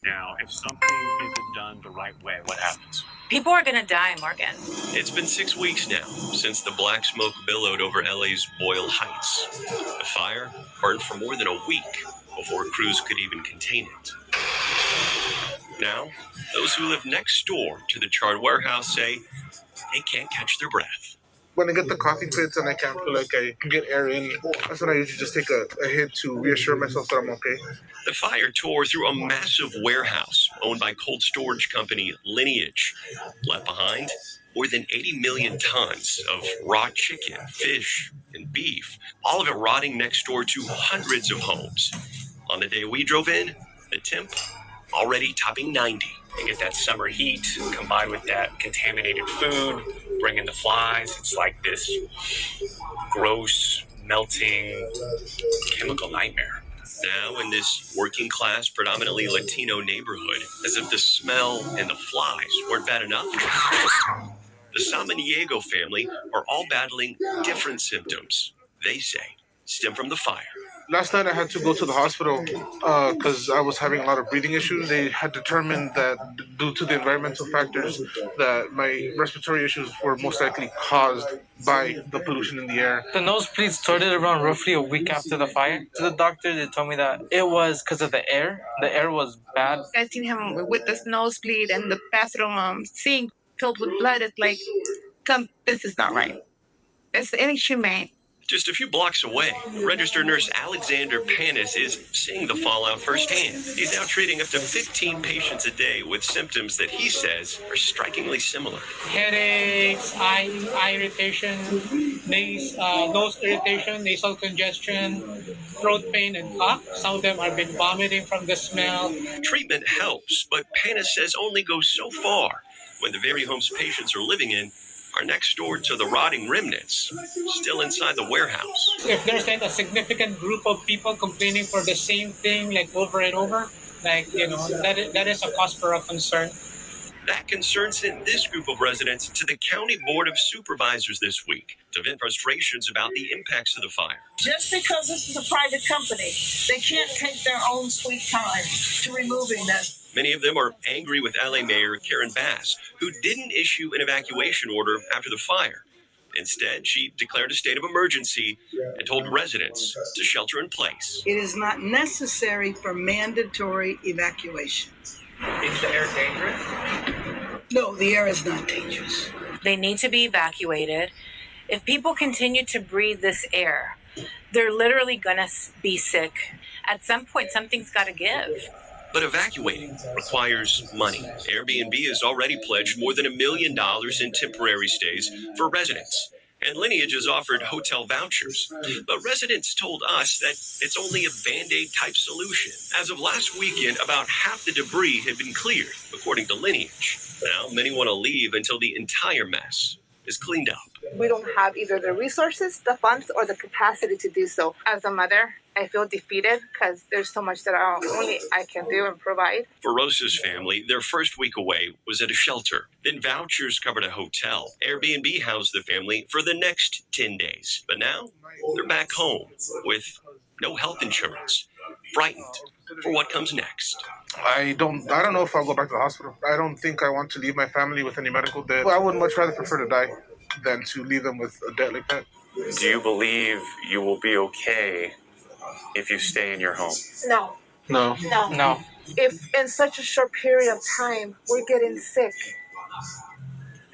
Now, if something isn't done the right way, what happens? People are going to die, Morgan. It's been 6 weeks now since the black smoke billowed over LA's Boyle Heights. The fire burned for more than a week before crews could even contain it. Now, those who live next door to the charred warehouse say they can't catch their breath. When I get the coughing fits and I can't feel like I can get air in, that's when I usually just take a hit to reassure myself that I'm okay. The fire tore through a massive warehouse owned by cold storage company Lineage. Left behind, more than 80 million tons of raw chicken, fish, and beef, all of it rotting next door to hundreds of homes. On the day we drove in, the temp already topping 90. You get that summer heat combined with that contaminated food, bring in the flies. It's like this gross, melting, chemical nightmare. Now in this working class, predominantly Latino neighborhood, as if the smell and the flies weren't bad enough, the Samaniego family are all battling different symptoms. They say stem from the fire. Last night I had to go to the hospital because I was having a lot of breathing issues. They had determined that due to the environmental factors that my respiratory issues were most likely caused by the pollution in the air. The nosebleeds started around roughly a week after the fire. To the doctor, they told me that it was because of the air. The air was bad. I seen him with this nosebleed and the bathroom sink filled with blood. It's like, this is not right. It's inhumane. Just a few blocks away, registered nurse Alexander Panis is seeing the fallout firsthand. He's now treating up to 15 patients a day with symptoms that he says are strikingly similar. Headaches, eye irritation, nose irritation, nasal congestion, throat pain, and cough. Some of them have been vomiting from the smell. Treatment helps, but Panis says only goes so far when the very homes patients are living in are next door to the rotting remnants, still inside the warehouse. If there's like a significant group of people complaining for the same thing like over and over, that is a cause for a concern. That concern sent this group of residents to the County Board of Supervisors this week to vent frustrations about the impacts of the fire. Just because this is a private company, they can't take their own sweet time to removing this. Many of them are angry with LA Mayor Karen Bass, who didn't issue an evacuation order after the fire. Instead, she declared a state of emergency and told residents to shelter in place. It is not necessary for mandatory evacuations. Is the air dangerous? No, the air is not dangerous. They need to be evacuated. If people continue to breathe this air, they're literally going to be sick. At some point, something's got to give. But evacuating requires money. Airbnb has already pledged more than $1 million in temporary stays for residents. And Lineage has offered hotel vouchers. But residents told us that it's only a Band-Aid type solution. As of last weekend, about half the debris had been cleared, according to Lineage. Now, many want to leave until the entire mess is cleaned up. We don't have either the resources, the funds, or the capacity to do so. As a mother, I feel defeated because there's so much that only I can do and provide. For Rosa's family, their first week away was at a shelter. Then vouchers covered a hotel. Airbnb housed the family for the next 10 days. But now they're back home with no health insurance, frightened for what comes next. I don't know if I'll go back to the hospital. I don't think I want to leave my family with any medical debt. I would much rather prefer to die than to leave them with a debt like that. Do you believe you will be okay if you stay in your home? No. No. If in such a short period of time we're getting sick,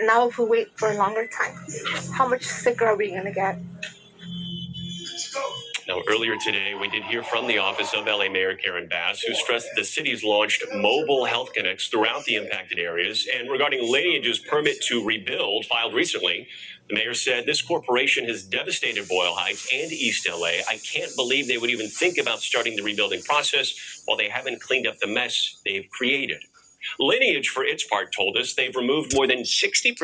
now if we wait for a longer time, how much sicker are we going to get? Now, earlier today, we did hear from the office of LA Mayor Karen Bass, who stressed that the city's launched mobile health clinics throughout the impacted areas. And regarding Lineage's permit to rebuild, filed recently, the mayor said this corporation has devastated Boyle Heights and East LA. I can't believe they would even think about starting the rebuilding process while they haven't cleaned up the mess they've created. Lineage, for its part, told us they've removed more than 60%